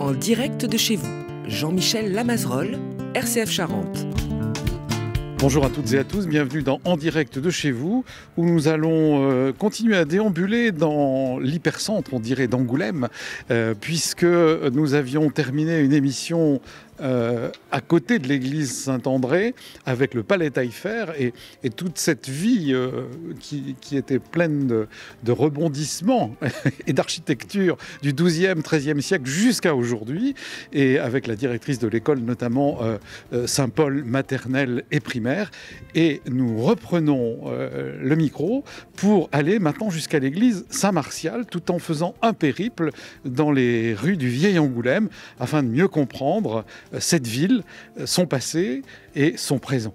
En direct de chez vous, Jean-Michel Lamazerolle, RCF Charente. Bonjour à toutes et à tous, bienvenue dans En direct de chez vous, où nous allons continuer à déambuler dans l'hypercentre, on dirait, d'Angoulême, puisque nous avions terminé une émission à côté de l'église Saint-André, avec le palais Taillefer et toute cette vie qui était pleine de rebondissements et d'architecture du XIIe, XIIIe siècle jusqu'à aujourd'hui, et avec la directrice de l'école, notamment Saint-Paul maternelle et primaire. Et nous reprenons le micro pour aller maintenant jusqu'à l'église Saint-Martial, tout en faisant un périple dans les rues du Vieil Angoulême, afin de mieux comprendre cette ville, son passé et son présent.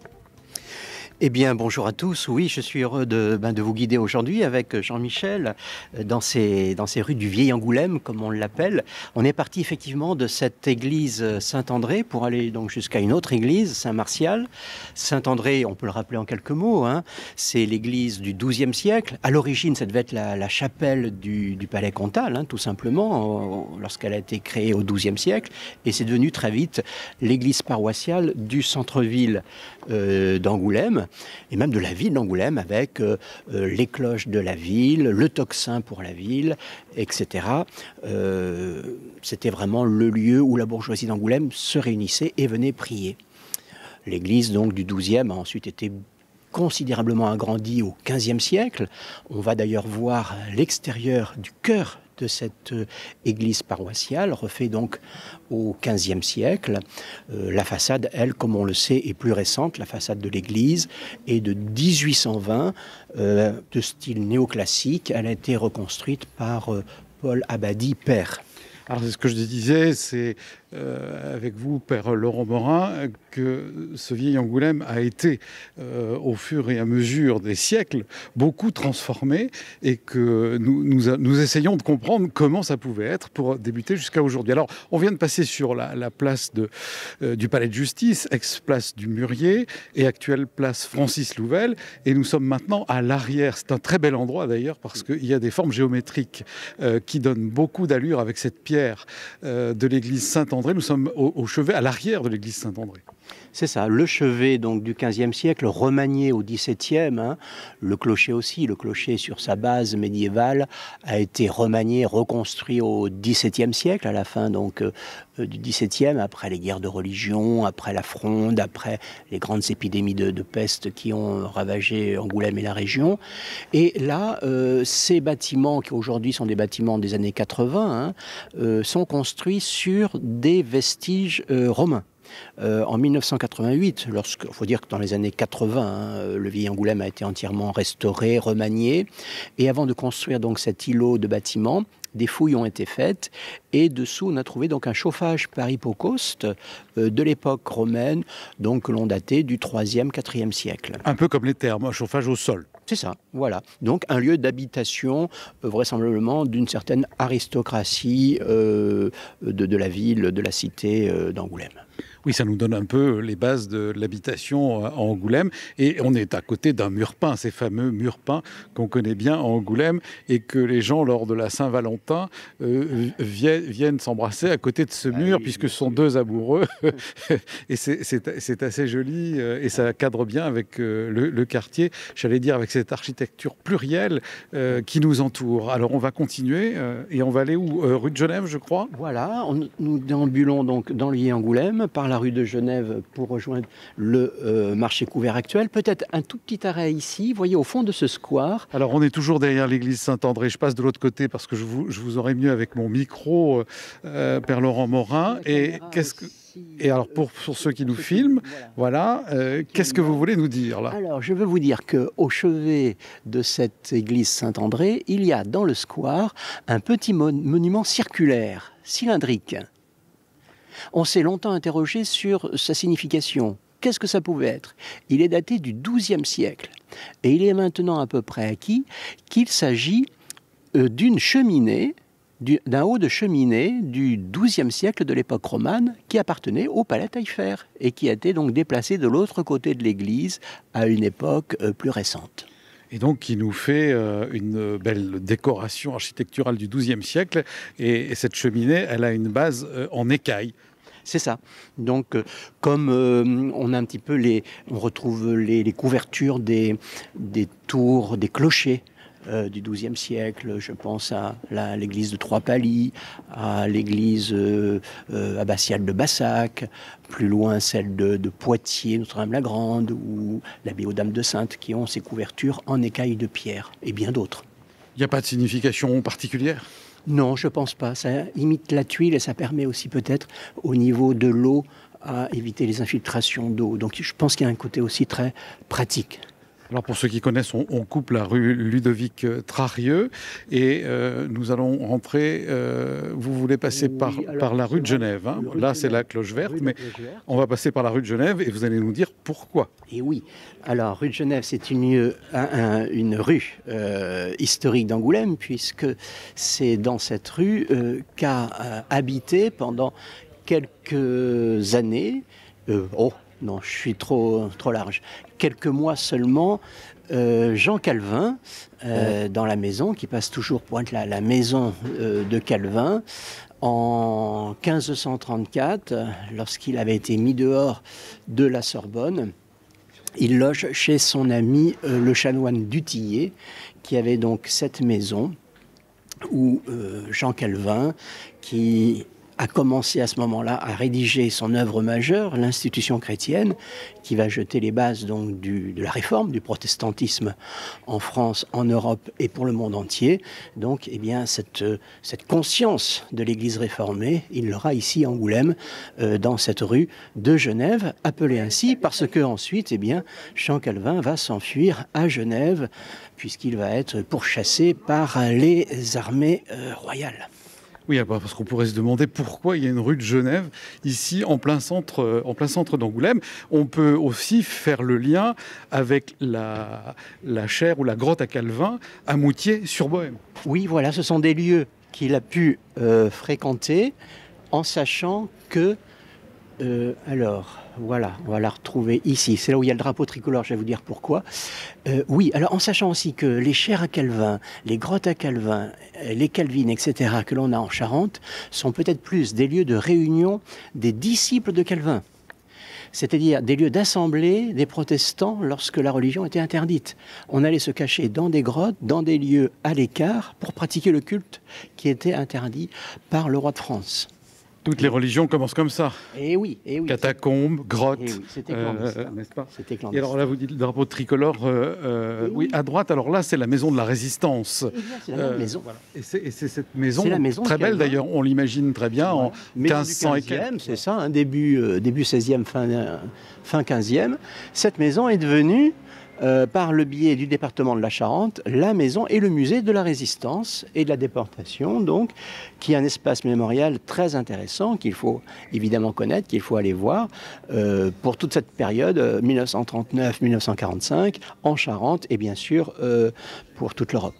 Eh bien, bonjour à tous. Oui, je suis heureux de vous guider aujourd'hui avec Jean-Michel dans ces rues du Vieil Angoulême, comme on l'appelle. On est parti effectivement de cette église Saint-André pour aller donc jusqu'à une autre église, Saint-Martial. Saint-André, on peut le rappeler en quelques mots, hein, c'est l'église du XIIe siècle. À l'origine, ça devait être la chapelle du palais comtal, hein, tout simplement, lorsqu'elle a été créée au XIIe siècle. Et c'est devenu très vite l'église paroissiale du centre-ville d'Angoulême, et même de la ville d'Angoulême, avec les cloches de la ville, le tocsin pour la ville, etc. C'était vraiment le lieu où la bourgeoisie d'Angoulême se réunissait et venait prier. L'église donc du XIIe a ensuite été considérablement agrandie au XVe siècle. On va d'ailleurs voir l'extérieur du chœur de cette église paroissiale, refait donc au XVe siècle. La façade, elle, comme on le sait, est plus récente. La façade de l'église est de 1820, de style néoclassique. Elle a été reconstruite par Paul Abadie père. Alors, c'est ce que je disais, c'est avec vous, Père Laurent Morin, que ce Vieil Angoulême a été, au fur et à mesure des siècles, beaucoup transformé, et que nous essayons de comprendre comment ça pouvait être pour débuter jusqu'à aujourd'hui. Alors, on vient de passer sur la place du Palais de Justice, ex-place du Mûrier, et actuelle place Francis Louvel, et nous sommes maintenant à l'arrière. C'est un très bel endroit d'ailleurs, parce qu'il y a des formes géométriques qui donnent beaucoup d'allure avec cette pierre de l'église Saint-André. Nous sommes au chevet, à l'arrière de l'église Saint-André. C'est ça, le chevet donc, du XVe siècle, remanié au XVIIe, hein, le clocher aussi, le clocher sur sa base médiévale a été remanié, reconstruit au XVIIe siècle, à la fin donc, du XVIIe, après les guerres de religion, après la Fronde, après les grandes épidémies de peste qui ont ravagé Angoulême et la région. Et là, ces bâtiments, qui aujourd'hui sont des bâtiments des années 80, hein, sont construits sur des vestiges romains. En 1988, il faut dire que dans les années 80, hein, le Vieil Angoulême a été entièrement restauré, remanié. Et avant de construire donc cet îlot de bâtiments, des fouilles ont été faites et dessous on a trouvé donc un chauffage par hypocauste de l'époque romaine, donc que l'on datait du 3e, 4e siècle. Un peu comme les thermes, un chauffage au sol. C'est ça, voilà. Donc un lieu d'habitation vraisemblablement d'une certaine aristocratie de la ville, de la cité d'Angoulême. Oui, ça nous donne un peu les bases de l'habitation à Angoulême. Et on est à côté d'un mur peint, ces fameux murs peints qu'on connaît bien à Angoulême et que les gens, lors de la Saint-Valentin, viennent s'embrasser à côté de ce mur, puisque ce sont deux amoureux. Et c'est assez joli et ça cadre bien avec le quartier, j'allais dire avec cette architecture plurielle qui nous entoure. Alors on va continuer et on va aller où rue de Genève, je crois. Voilà, nous déambulons donc dans le Vieil Angoulême, par la rue de Genève pour rejoindre le marché couvert actuel. Peut-être un tout petit arrêt ici, vous voyez, au fond de ce square. Alors on est toujours derrière l'église Saint-André. Je passe de l'autre côté parce que je vous aurai mieux avec mon micro, Père Laurent Morin. Et alors pour ceux qui nous filment, voilà, qu'est-ce que vous voulez nous dire là? Alors je veux vous dire qu'au chevet de cette église Saint-André, il y a dans le square un petit monument circulaire, cylindrique. On s'est longtemps interrogé sur sa signification. Qu'est-ce que ça pouvait être? Il est daté du XIIe siècle. Et il est maintenant à peu près acquis qu'il s'agit d'une cheminée, d'un haut de cheminée du XIIe siècle de l'époque romane qui appartenait au palais Taillefer et qui a été donc déplacé de l'autre côté de l'église à une époque plus récente. Et donc qui nous fait une belle décoration architecturale du XIIe siècle. Et cette cheminée, elle a une base en écaille. C'est ça. Donc, comme on a un petit peu on retrouve les couvertures des tours, des clochers du XIIe siècle. Je pense à l'église de Trois-Paliers, à l'église abbatiale de Bassac, plus loin celle de Poitiers, Notre-Dame-la-Grande, ou l'abbaye aux Dames de Sainte, qui ont ces couvertures en écaille de pierre, et bien d'autres. Il n'y a pas de signification particulière ? Non, je pense pas. Ça imite la tuile et ça permet aussi peut-être au niveau de l'eau à éviter les infiltrations d'eau. Donc je pense qu'il y a un côté aussi très pratique. Alors pour ceux qui connaissent, on coupe la rue Ludovic Trarieux et nous allons rentrer, vous voulez passer par la rue de Genève. Hein. Là c'est la cloche verte, mais on va passer par la rue de Genève et vous allez nous dire pourquoi. Et oui, alors rue de Genève c'est une rue historique d'Angoulême, puisque c'est dans cette rue qu'a habité pendant quelques années, non, je suis trop large. Quelques mois seulement, Jean Calvin, dans la maison, qui passe toujours pour être la maison de Calvin, en 1534, lorsqu'il avait été mis dehors de la Sorbonne, il loge chez son ami le chanoine Dutillet, qui avait donc cette maison où Jean Calvin, qui a commencé à ce moment-là à rédiger son œuvre majeure, l'Institution chrétienne, qui va jeter les bases donc de la réforme, du protestantisme en France, en Europe et pour le monde entier. Donc, eh bien, cette conscience de l'Église réformée, il l'aura ici à Angoulême, dans cette rue de Genève, appelée ainsi parce que ensuite, eh bien, Jean Calvin va s'enfuir à Genève, puisqu'il va être pourchassé par les armées royales. Oui, parce qu'on pourrait se demander pourquoi il y a une rue de Genève ici en plein centre d'Angoulême. On peut aussi faire le lien avec la chaire ou la grotte à Calvin à Moutier-sur-Bohême. Oui, voilà, ce sont des lieux qu'il a pu fréquenter en sachant que... alors, voilà, on va la retrouver ici. C'est là où il y a le drapeau tricolore, je vais vous dire pourquoi. Oui, alors en sachant aussi que les chaires à Calvin, les grottes à Calvin, les Calvines, etc., que l'on a en Charente, sont peut-être plus des lieux de réunion des disciples de Calvin. C'est-à-dire des lieux d'assemblée des protestants lorsque la religion était interdite. On allait se cacher dans des grottes, dans des lieux à l'écart, pour pratiquer le culte qui était interdit par le roi de France. Toutes les religions commencent comme ça. Et oui. Catacombes, grottes, oui, c'était clandestin. n'est-ce pas? C'était clandestin. Et alors là, vous dites le drapeau tricolore, oui, à droite. Alors là, c'est la maison de la Résistance. C'est la même maison. Voilà. Et c'est cette maison, très Calvin. belle d'ailleurs, on l'imagine très bien, en 1500 et quelques. C'est ça, hein, début 16e, fin 15e. Cette maison est devenue, par le biais du département de la Charente, la maison et le musée de la Résistance et de la déportation, donc, qui est un espace mémorial très intéressant qu'il faut évidemment connaître, qu'il faut aller voir pour toute cette période 1939-1945 en Charente et bien sûr pour toute l'Europe.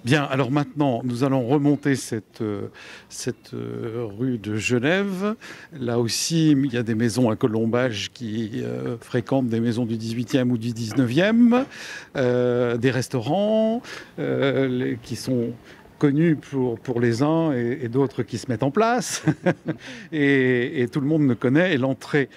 Bien, alors maintenant, nous allons remonter cette rue de Genève. Là aussi, il y a des maisons à colombage qui fréquentent des maisons du 18e ou du 19e, des restaurants qui sont connus pour les uns et d'autres qui se mettent en place. et tout le monde ne connaît l'entrée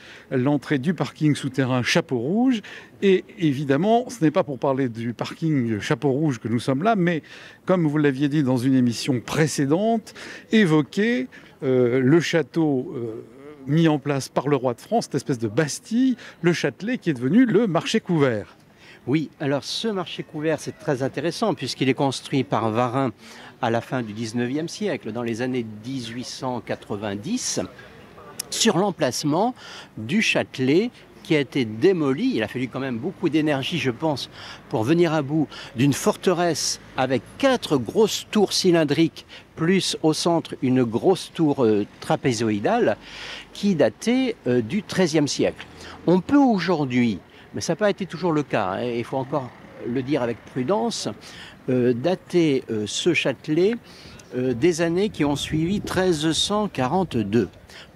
du parking souterrain Chapeau Rouge. Et évidemment, ce n'est pas pour parler du parking Chapeau Rouge que nous sommes là, mais comme vous l'aviez dit dans une émission précédente, évoquer le château mis en place par le roi de France, cette espèce de Bastille, le Châtelet, qui est devenu le marché couvert. Oui, alors ce marché couvert, c'est très intéressant puisqu'il est construit par Varin à la fin du 19e siècle, dans les années 1890, sur l'emplacement du Châtelet qui a été démoli. Il a fallu quand même beaucoup d'énergie, je pense, pour venir à bout d'une forteresse avec 4 grosses tours cylindriques, plus au centre une grosse tour trapézoïdale qui datait du XIIIe siècle. On peut aujourd'hui, mais ça n'a pas été toujours le cas, hein, il faut encore le dire avec prudence, dater ce Châtelet des années qui ont suivi 1342.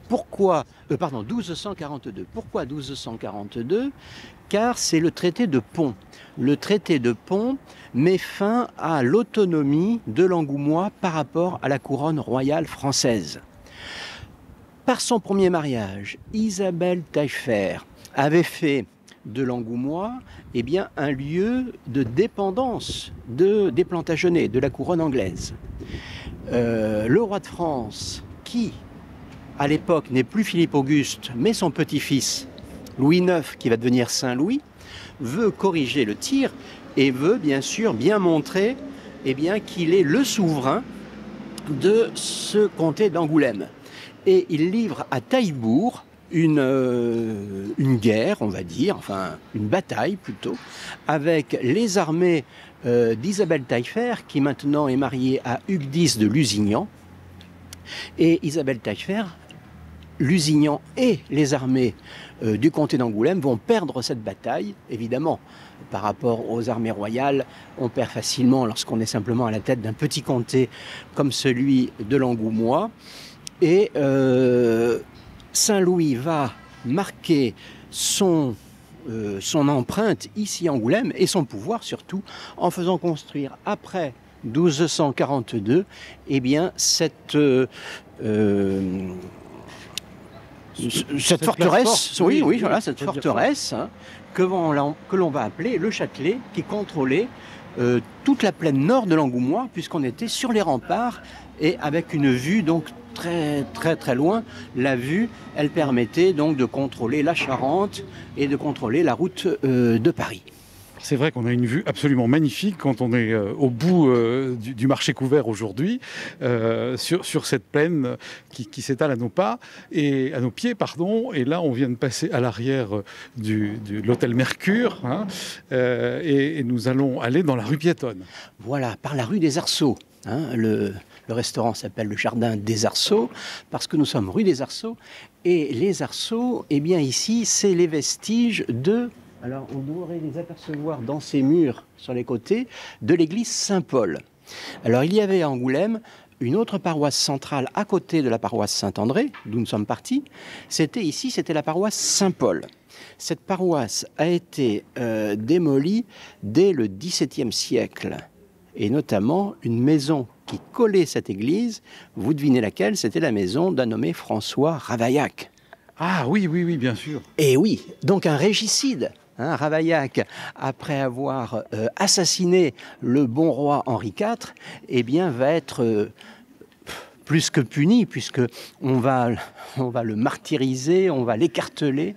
Pourquoi, 1242. Pourquoi 1242? Car c'est le traité de Pont. Le traité de Pont met fin à l'autonomie de l'Angoumois par rapport à la couronne royale française. Par son premier mariage, Isabelle Taillefer avait fait de l'Angoumois un lieu de dépendance des Plantagenets, de la couronne anglaise. Le roi de France, qui à l'époque n'est plus Philippe Auguste, mais son petit-fils Louis IX, qui va devenir Saint-Louis, veut corriger le tir et veut bien sûr bien montrer qu'il est le souverain de ce comté d'Angoulême. Et il livre à Taillebourg une guerre, on va dire, enfin une bataille plutôt, avec les armées d'Isabelle Taillefer, qui maintenant est mariée à Hugues X de Lusignan. Et Isabelle Taillefer, Lusignan et les armées du comté d'Angoulême vont perdre cette bataille, évidemment. Par rapport aux armées royales, on perd facilement lorsqu'on est simplement à la tête d'un petit comté comme celui de l'Angoumois. Et Saint-Louis va marquer son empreinte ici à Angoulême et son pouvoir surtout en faisant construire après 1242 cette forteresse, cette forteresse que l'on va appeler le Châtelet, qui contrôlait toute la plaine nord de l'Angoumois, puisqu'on était sur les remparts et avec une vue donc très très très loin. La vue, elle permettait donc de contrôler la Charente et de contrôler la route de Paris. C'est vrai qu'on a une vue absolument magnifique quand on est au bout du marché couvert aujourd'hui, sur cette plaine qui s'étale à nos pas et à nos pieds, pardon. Et là, on vient de passer à l'arrière de l'hôtel Mercure, et nous allons aller dans la rue piétonne. Voilà, par la rue des Arceaux. Le restaurant s'appelle le Jardin des Arceaux parce que nous sommes rue des Arceaux. Et les Arceaux, ici, c'est les vestiges de... Alors, on devrait les apercevoir dans ces murs sur les côtés de l'église Saint-Paul. Alors, il y avait à Angoulême une autre paroisse centrale à côté de la paroisse Saint-André, d'où nous sommes partis. C'était la paroisse Saint-Paul. Cette paroisse a été démolie dès le XVIIe siècle. Et notamment, une maison qui collait cette église, vous devinez laquelle, c'était la maison d'un nommé François Ravaillac. Ah oui, bien sûr. Et oui, donc un régicide. Ravaillac, après avoir assassiné le bon roi Henri IV, va être plus que puni, puisque on va le martyriser, on va l'écarteler,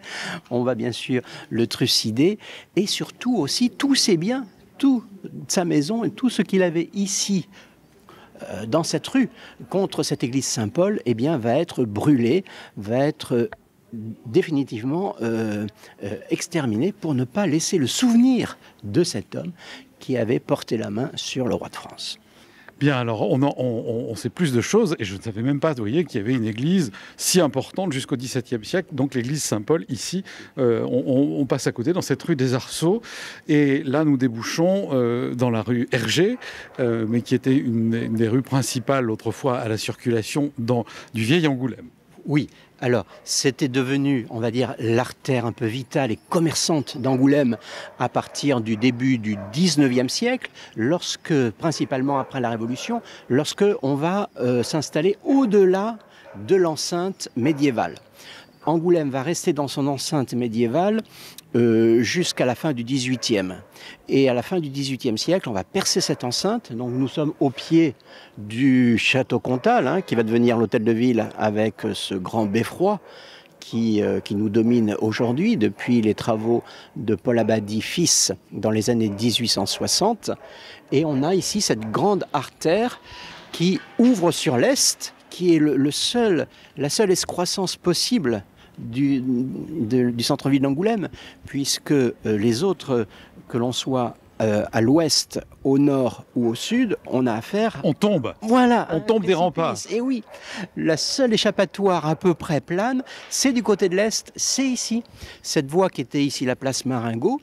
on va bien sûr le trucider, et surtout aussi tous ses biens, toute sa maison et tout ce qu'il avait ici dans cette rue contre cette église Saint-Paul, va être brûlé, va être définitivement exterminé pour ne pas laisser le souvenir de cet homme qui avait porté la main sur le roi de France. Bien, alors on sait plus de choses et je ne savais même pas, vous voyez, qu'il y avait une église si importante jusqu'au XVIIe siècle, donc l'église Saint-Paul ici. On passe à côté dans cette rue des Arceaux et là nous débouchons dans la rue Hergé, mais qui était une des rues principales autrefois à la circulation du vieil Angoulême. Oui, alors c'était devenu, on va dire, l'artère un peu vitale et commerçante d'Angoulême à partir du début du XIXe siècle, principalement après la Révolution, lorsque on va s'installer au-delà de l'enceinte médiévale. Angoulême va rester dans son enceinte médiévale jusqu'à la fin du XVIIIe. Et à la fin du XVIIIe siècle, on va percer cette enceinte. Donc nous sommes au pied du château Comtal, qui va devenir l'hôtel de ville avec ce grand beffroi qui nous domine aujourd'hui depuis les travaux de Paul Abadie fils dans les années 1860. Et on a ici cette grande artère qui ouvre sur l'est, qui est la seule excroissance possible du centre-ville d'Angoulême, puisque les autres, que l'on soit à l'ouest, au nord ou au sud, on a affaire... On tombe. Voilà. On tombe des remparts. Et oui, la seule échappatoire à peu près plane, c'est du côté de l'est, c'est ici. Cette voie qui était ici la place Marengo,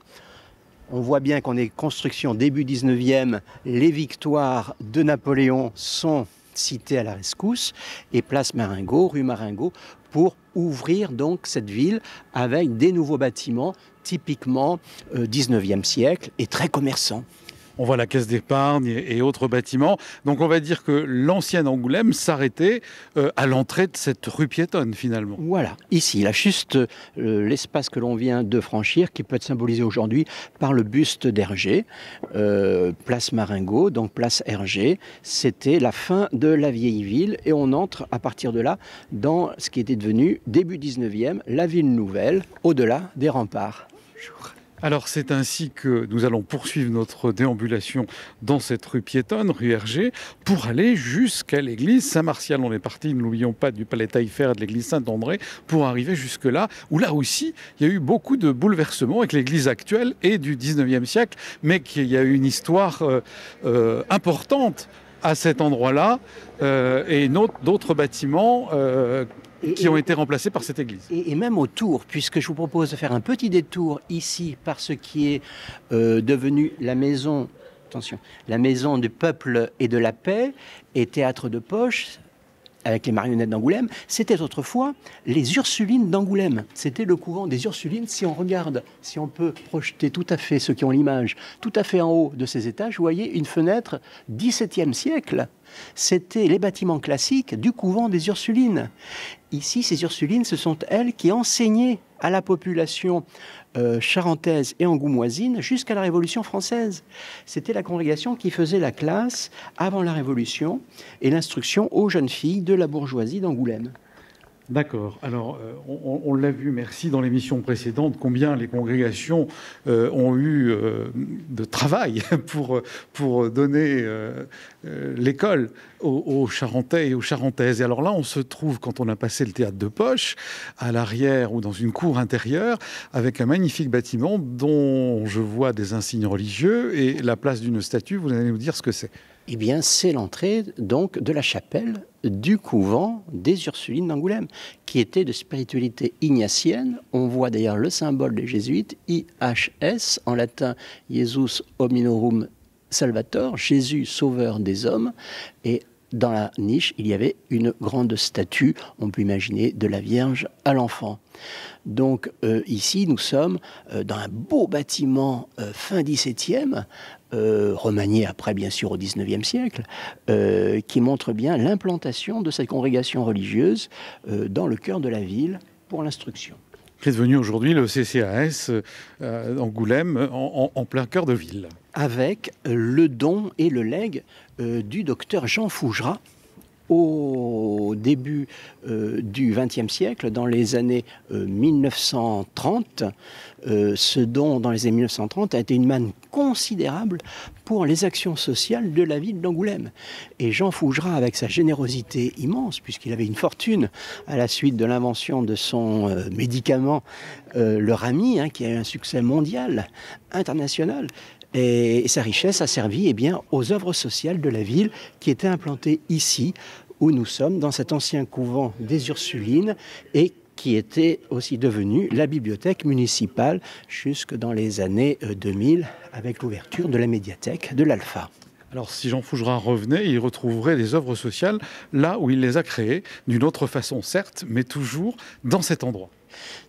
on voit bien qu'on est construction début 19e, les victoires de Napoléon sont cité à la rescousse, et place Marengo, rue Marengo, pour ouvrir donc cette ville avec des nouveaux bâtiments typiquement 19e siècle et très commerçants. On voit la caisse d'épargne et autres bâtiments. Donc on va dire que l'ancienne Angoulême s'arrêtait à l'entrée de cette rue piétonne finalement. Voilà, ici, là, juste l'espace que l'on vient de franchir, qui peut être symbolisé aujourd'hui par le buste d'Hergé, place Marengo, donc place Hergé. C'était la fin de la vieille ville et on entre à partir de là dans ce qui était devenu, début 19e, la ville nouvelle, au-delà des remparts. Alors c'est ainsi que nous allons poursuivre notre déambulation dans cette rue piétonne, rue Hergé, pour aller jusqu'à l'église Saint-Martial. On est parti, ne l'oublions pas, du palais Taillefer et de l'église Saint-André pour arriver jusque-là, où là aussi il y a eu beaucoup de bouleversements avec l'église actuelle et du 19e siècle, mais qu'il y a eu une histoire importante à cet endroit-là et d'autres bâtiments qui ont été remplacés par cette église. Et même autour, puisque je vous propose de faire un petit détour ici par ce qui est devenu la maison, attention, la maison du peuple et de la paix et théâtre de poche, avec les marionnettes d'Angoulême, c'était autrefois les Ursulines d'Angoulême. C'était le couvent des Ursulines. Si on regarde, si on peut projeter tout à fait, ceux qui ont l'image, tout à fait en haut de ces étages, vous voyez une fenêtre 17e siècle. C'était les bâtiments classiques du couvent des Ursulines. Ici, ces Ursulines, ce sont elles qui enseignaient à la population charentaise et angoumoisine jusqu'à la Révolution française. C'était la congrégation qui faisait la classe avant la Révolution et l'instruction aux jeunes filles de la bourgeoisie d'Angoulême. D'accord. Alors, on l'a vu, merci, dans l'émission précédente, combien les congrégations ont eu de travail pour donner l'école aux Charentais et aux Charentaises. Et alors là, on se trouve, quand on a passé le théâtre de poche, à l'arrière ou dans une cour intérieure, avec un magnifique bâtiment dont je vois des insignes religieux et la place d'une statue. Vous allez nous dire ce que c'est. Eh bien, c'est l'entrée donc de la chapelle du couvent des Ursulines d'Angoulême, qui était de spiritualité ignatienne. On voit d'ailleurs le symbole des jésuites, IHS, en latin, Jesus Hominorum Salvator, Jésus sauveur des hommes. Et dans la niche, il y avait une grande statue, on peut imaginer, de la Vierge à l'enfant. Donc ici, nous sommes dans un beau bâtiment fin 17e, remanié après bien sûr au 19e siècle, qui montre bien l'implantation de cette congrégation religieuse dans le cœur de la ville pour l'instruction. Qui est devenu aujourd'hui le CCAS Angoulême, en plein cœur de ville. Avec le don et le legs du docteur Jean Fougerat, au début du XXe siècle, dans les années 1930, ce don dans les années 1930 a été une manne considérable pour les actions sociales de la ville d'Angoulême. Et Jean Fougerat, avec sa générosité immense, puisqu'il avait une fortune à la suite de l'invention de son médicament, le Rami, qui a eu un succès mondial, international, et sa richesse a servi aux œuvres sociales de la ville qui étaient implantées ici, où nous sommes, dans cet ancien couvent des Ursulines, et qui était aussi devenu la bibliothèque municipale jusque dans les années 2000, avec l'ouverture de la médiathèque de l'Alpha. Alors si Jean Fougerat revenait, il retrouverait des œuvres sociales là où il les a créées, d'une autre façon certes, mais toujours dans cet endroit.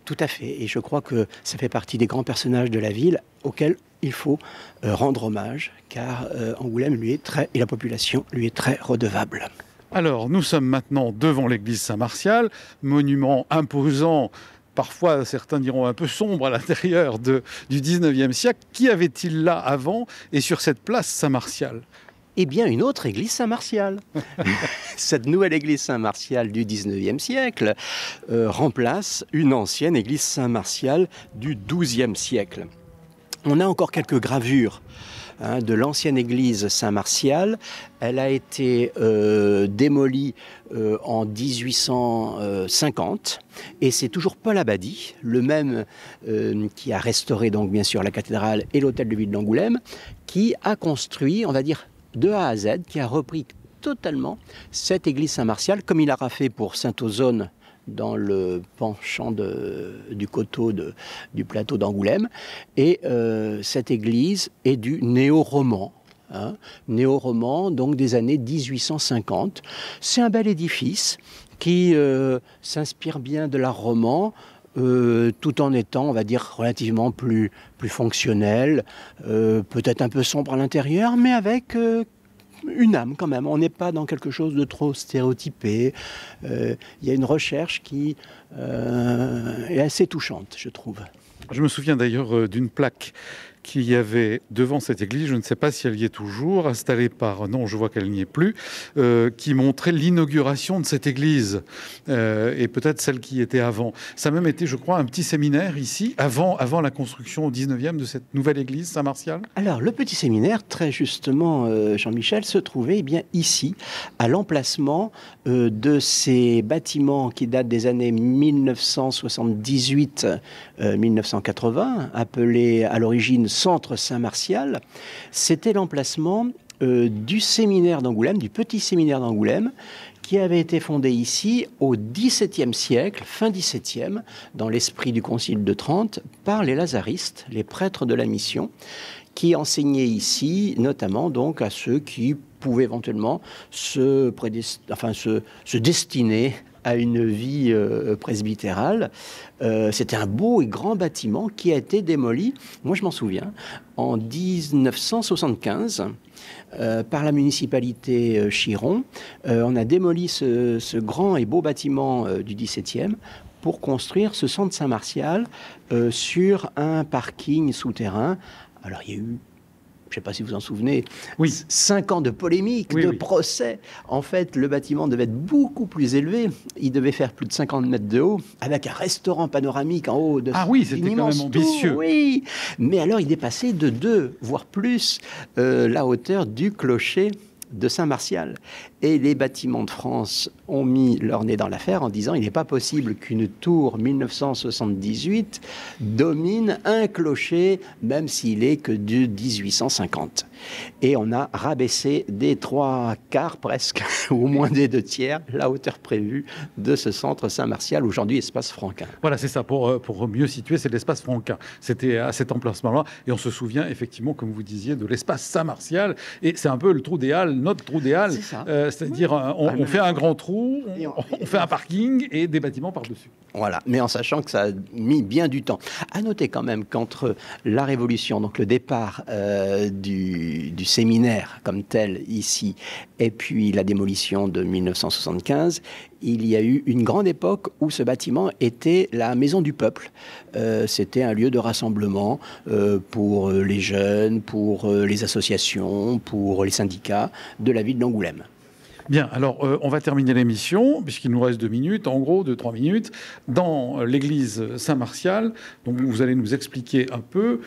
Tout à fait, et je crois que ça fait partie des grands personnages de la ville auxquels il faut rendre hommage, car Angoulême et la population lui est très redevable. Alors, nous sommes maintenant devant l'église Saint-Martial, monument imposant, parfois certains diront un peu sombre à l'intérieur du 19e siècle. Qu'y avait-il là avant et sur cette place Saint-Martial ? Eh bien, une autre église Saint-Martial. Cette nouvelle église Saint-Martial du 19e siècle remplace une ancienne église Saint-Martial du 12e siècle. On a encore quelques gravures de l'ancienne église Saint-Martial. Elle a été démolie en 1850 et c'est toujours Paul Abadie, le même qui a restauré donc bien sûr la cathédrale et l'hôtel de ville d'Angoulême, qui a construit, on va dire, de A à Z, qui a repris totalement cette église Saint-Martial, comme il a fait pour Saint-Ozone dans le penchant du coteau du plateau d'Angoulême. Et cette église est du néo-roman, hein, néo-roman, donc des années 1850. C'est un bel édifice qui s'inspire bien de l'art roman, tout en étant, on va dire, relativement plus fonctionnel, peut-être un peu sombre à l'intérieur, mais avec une âme quand même. On n'est pas dans quelque chose de trop stéréotypé. Il y a une recherche qui est assez touchante, je trouve. Je me souviens d'ailleurs d'une plaque qu'il y avait devant cette église, je ne sais pas si elle y est toujours, installée par, non, je vois qu'elle n'y est plus, qui montrait l'inauguration de cette église, et peut-être celle qui était avant. Ça a même été, je crois, un petit séminaire ici, avant la construction au 19e de cette nouvelle église Saint-Martial. Alors, le petit séminaire, très justement, Jean-Michel, se trouvait bien ici, à l'emplacement de ces bâtiments qui datent des années 1978-1980, appelés à l'origine Centre Saint-Martial. C'était l'emplacement du séminaire d'Angoulême, du petit séminaire d'Angoulême, qui avait été fondé ici au XVIIe siècle, fin XVIIe, dans l'esprit du Concile de Trente, par les lazaristes, les prêtres de la mission, qui enseignaient ici, notamment donc à ceux qui pouvaient éventuellement se destiner à une vie presbytérale. C'était un beau et grand bâtiment qui a été démoli, moi je m'en souviens, en 1975 par la municipalité Chiron. On a démoli ce grand et beau bâtiment du XVIIe pour construire ce centre Saint-Martial sur un parking souterrain. Alors il y a eu, je ne sais pas si vous en souvenez, 5 ans de polémique, de procès. En fait, le bâtiment devait être beaucoup plus élevé. Il devait faire plus de 50 mètres de haut, avec un restaurant panoramique en haut. Ah oui, c'était quand même ambitieux. Oui, mais alors il dépassait de 2, voire plus, la hauteur du clocher de Saint-Martial. Et les bâtiments de France ont mis leur nez dans l'affaire en disant il n'est pas possible qu'une tour 1978 domine un clocher, même s'il est que de 1850. Et on a rabaissé des 3/4 presque, ou au moins des 2/3, la hauteur prévue de ce centre Saint-Martial, aujourd'hui espace Franquin. Voilà, c'est ça, pour mieux situer, c'est l'espace Franquin. C'était à cet emplacement-là, et on se souvient effectivement, comme vous disiez, de l'espace Saint-Martial, et c'est un peu le trou des Halles, notre trou des Halles. C'est ça. C'est-à-dire, on fait un grand trou, on fait un parking et des bâtiments par-dessus. Voilà, mais en sachant que ça a mis bien du temps. À noter quand même qu'entre la Révolution, donc le départ du séminaire comme tel ici, et puis la démolition de 1975, il y a eu une grande époque où ce bâtiment était la maison du peuple. C'était un lieu de rassemblement pour les jeunes, pour les associations, pour les syndicats de la ville d'Angoulême. Bien, alors on va terminer l'émission, puisqu'il nous reste 2 minutes, en gros, 2-3 minutes, dans l'église Saint-Martial. Donc vous allez nous expliquer un peu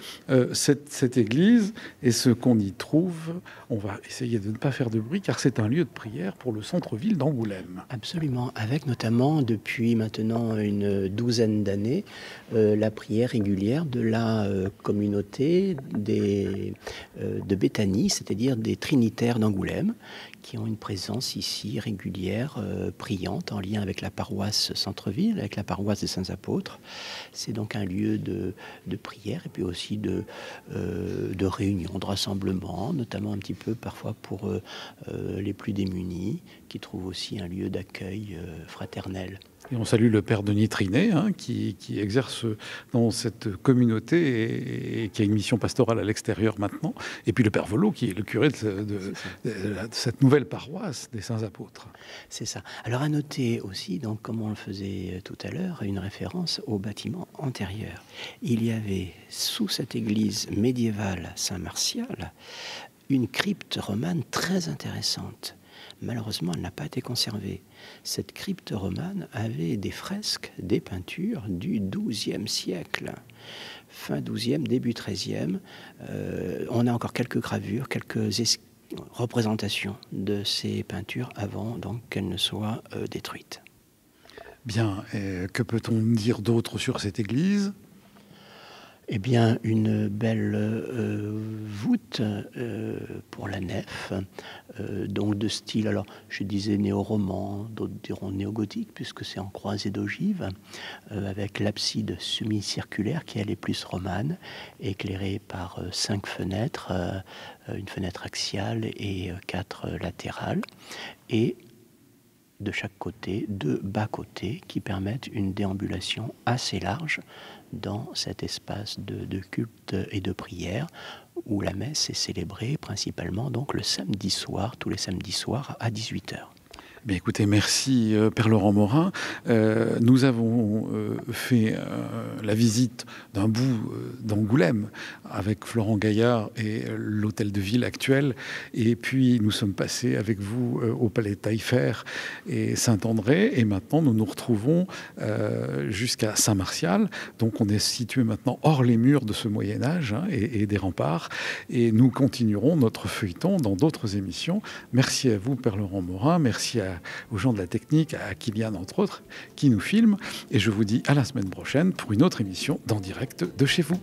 cette église et ce qu'on y trouve. On va essayer de ne pas faire de bruit, car c'est un lieu de prière pour le centre-ville d'Angoulême. Absolument, avec notamment, depuis maintenant une douzaine d'années, la prière régulière de la communauté de Béthanie, c'est-à-dire des Trinitaires d'Angoulême, qui ont une présence ici régulière, priante, en lien avec la paroisse centre-ville, avec la paroisse des Saints-Apôtres. C'est donc un lieu de prière et puis aussi de réunion, de rassemblement, notamment un petit peu parfois pour les plus démunis, qui trouvent aussi un lieu d'accueil fraternel. Et on salue le père Denis Trinet, qui exerce dans cette communauté et qui a une mission pastorale à l'extérieur maintenant. Et puis le père Volot, qui est le curé de cette nouvelle paroisse des Saints-Apôtres. C'est ça. Alors à noter aussi, donc, comme on le faisait tout à l'heure, une référence au bâtiment antérieur. Il y avait sous cette église médiévale Saint-Martial une crypte romane très intéressante. Malheureusement, elle n'a pas été conservée. Cette crypte romane avait des fresques, des peintures du XIIe siècle. Fin XIIe, début XIIIe. On a encore quelques gravures, quelques représentations de ces peintures avant donc qu'elles ne soient détruites. Bien, que peut-on dire d'autre sur cette église ? Eh bien, une belle voûte pour la nef, donc de style, alors je disais néo-roman, d'autres diront néo-gothique, puisque c'est en croisée d'ogive, avec l'abside semi-circulaire qui elle est plus romane, éclairée par 5 fenêtres, une fenêtre axiale et 4 latérales, et de chaque côté, 2 bas-côtés qui permettent une déambulation assez large dans cet espace de culte et de prière où la messe est célébrée principalement donc le samedi soir, tous les samedis soirs à 18h. Bien, écoutez, merci Père Laurent Morin. Nous avons fait la visite d'un bout d'Angoulême avec Florent Gaillard et l'hôtel de ville actuel. Et puis nous sommes passés avec vous au palais Taillefer et Saint-André. Et maintenant nous nous retrouvons jusqu'à Saint-Martial. Donc on est situé maintenant hors les murs de ce Moyen-Âge et des remparts. Et nous continuerons notre feuilleton dans d'autres émissions. Merci à vous Père Laurent Morin. Merci aux gens de la technique, à Kylian entre autres, qui nous filment. Et je vous dis à la semaine prochaine pour une autre émission d'En Direct de chez vous.